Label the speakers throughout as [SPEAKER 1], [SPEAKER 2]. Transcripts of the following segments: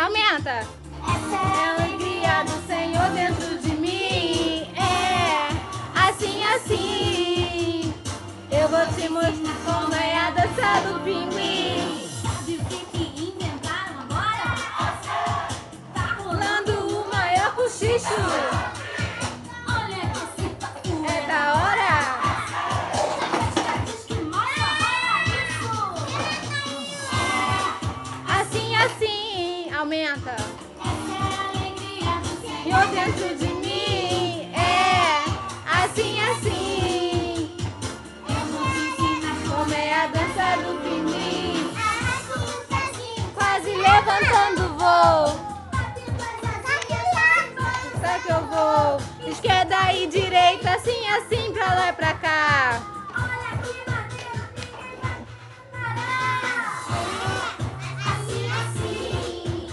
[SPEAKER 1] Aumenta. Essa é a alegria do Senhor dentro de mim. É assim, assim. Eu vou te mostrar como é a dança do pinguim.
[SPEAKER 2] Sabe o que inventaram agora?
[SPEAKER 1] Tá rolando o maior cochicho.
[SPEAKER 2] Olha esse papo.
[SPEAKER 1] É da hora.
[SPEAKER 2] Diz que mais agora isso.
[SPEAKER 1] Assim, assim. Aumenta.
[SPEAKER 2] Essa é a alegria do
[SPEAKER 1] Eu
[SPEAKER 2] Senhor
[SPEAKER 1] dentro de mim. É assim, assim.
[SPEAKER 2] Eu vou te ensinar
[SPEAKER 1] Como é a dança do pinguim.
[SPEAKER 2] arrasta o pezinho.
[SPEAKER 1] Quase levantando voo. Só que eu vou esquerda e direita, assim, assim, pra lá e pra cá.
[SPEAKER 2] Olha aqui, Matheus, ninguém vai parar. Assim, assim.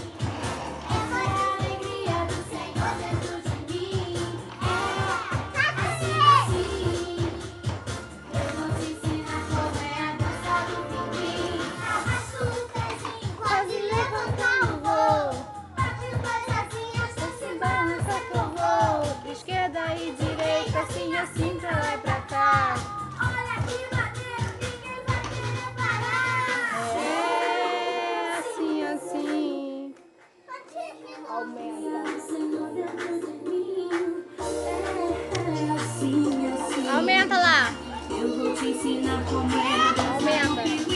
[SPEAKER 2] Essa é a alegria do Senhor dentro de mim. Assim, assim. Eu vou te ensinar como é a dança do pinguim. Arrasta o pezinho,
[SPEAKER 1] Quase levantando voo.
[SPEAKER 2] bate assim,
[SPEAKER 1] Assim, balança que eu vou. Esquerda e direita, assim, assim, pra lá e pra cá.
[SPEAKER 2] olha aqui, Matheus, ninguém vai querer parar.
[SPEAKER 1] É assim, assim. Aumenta. Aumenta lá.
[SPEAKER 2] Eu vou te ensinar como é a dança do
[SPEAKER 1] Aumenta.
[SPEAKER 2] pinguim.